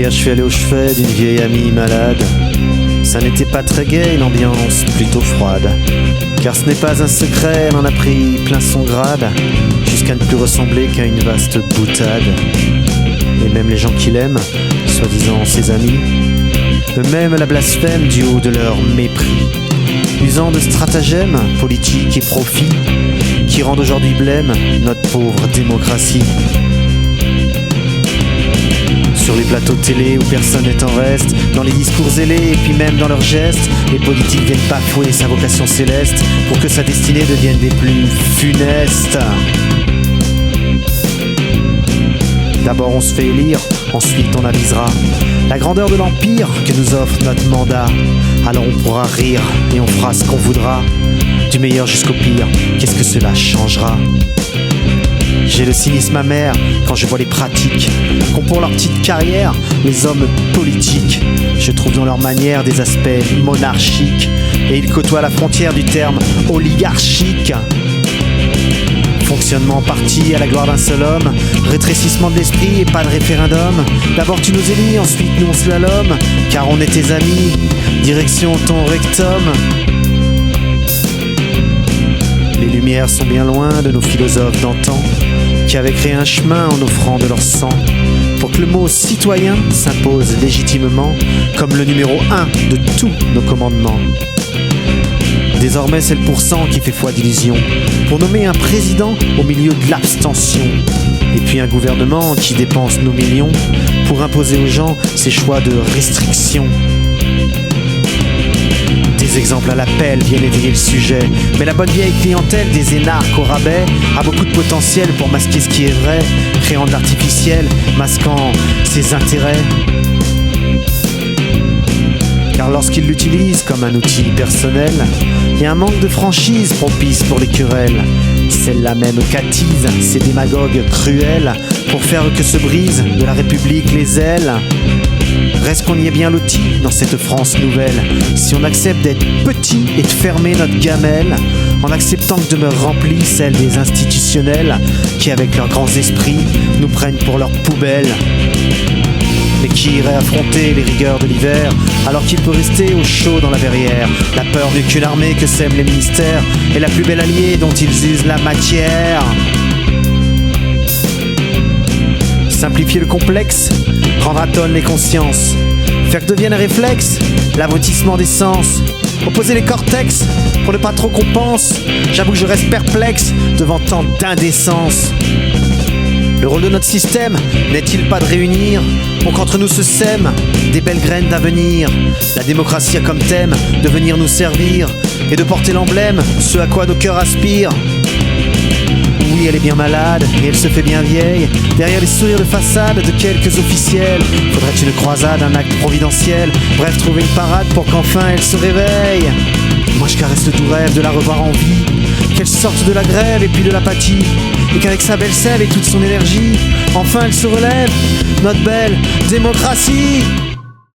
Hier je suis allé au chevet d'une vieille amie malade. Ça n'était pas très gai, une ambiance plutôt froide. Car ce n'est pas un secret, elle en a pris plein son grade, jusqu'à ne plus ressembler qu'à une vaste boutade. Et même les gens qui l'aiment, soi-disant ses amis, eux-mêmes la blasphèment du haut de leur mépris, usant de stratagèmes politiques et profits qui rendent aujourd'hui blême notre pauvre démocratie. Sur les plateaux de télé où personne n'est en reste, dans les discours zélés et puis même dans leurs gestes, les politiques viennent bafouer sa vocation céleste pour que sa destinée devienne des plus funestes. D'abord on se fait élire, ensuite on avisera la grandeur de l'empire que nous offre notre mandat. Alors on pourra rire et on fera ce qu'on voudra, du meilleur jusqu'au pire, qu'est-ce que cela changera? J'ai le cynisme amer quand je vois les pratiques qu'ont pour leur petite carrière les hommes politiques. Je trouve dans leur manière des aspects monarchiques, et ils côtoient la frontière du terme oligarchique. Fonctionnement parti à la gloire d'un seul homme, rétrécissement de l'esprit et pas de référendum. D'abord tu nous élis, ensuite nous on slalom, car on est tes amis, direction ton rectum. Les lumières sont bien loin de nos philosophes d'antan, qui avaient créé un chemin en offrant de leur sang, pour que le mot citoyen s'impose légitimement comme le numéro 1 de tous nos commandements. Désormais c'est le pourcent qui fait foi d'illusion, pour nommer un président au milieu de l'abstention, et puis un gouvernement qui dépense nos millions pour imposer aux gens ses choix de restriction. Des exemples à l'appel viennent étayer le sujet, mais la bonne vieille clientèle des énarques au rabais a beaucoup de potentiel pour masquer ce qui est vrai, créant de l'artificiel, masquant ses intérêts. Car lorsqu'ils l'utilisent comme un outil personnel, il y a un manque de franchise propice pour les querelles. Celle-là même qu'attisent ces démagogues cruels pour faire que se brisent de la République les ailes. Reste qu'on y est bien loti dans cette France nouvelle, si on accepte d'être petit et de fermer notre gamelle, en acceptant que demeure remplie celle des institutionnels qui avec leurs grands esprits nous prennent pour leurs poubelles. Mais qui irait affronter les rigueurs de l'hiver alors qu'il peut rester au chaud dans la verrière? La peur n'eut qu'une armée que sèment les ministères, et la plus belle alliée dont ils usent la matière. Simplifier le complexe, rendre à tonne les consciences, faire que devienne un réflexe l'abrutissement des sens, opposer les cortex pour ne pas trop qu'on pense. J'avoue que je reste perplexe devant tant d'indécence. Le rôle de notre système n'est-il pas de réunir pour qu'entre nous se sèment des belles graines d'avenir? La démocratie a comme thème de venir nous servir et de porter l'emblème, ce à quoi nos cœurs aspirent. Oui, elle est bien malade et elle se fait bien vieille derrière les sourires de façade de quelques officiels. Faudrait une croisade, un acte providentiel, bref, trouver une parade pour qu'enfin elle se réveille. Moi je caresse le doux rêve de la revoir en vie, qu'elle sorte de la grève et puis de l'apathie, et qu'avec sa belle sève et toute son énergie, enfin elle se relève, notre belle démocratie.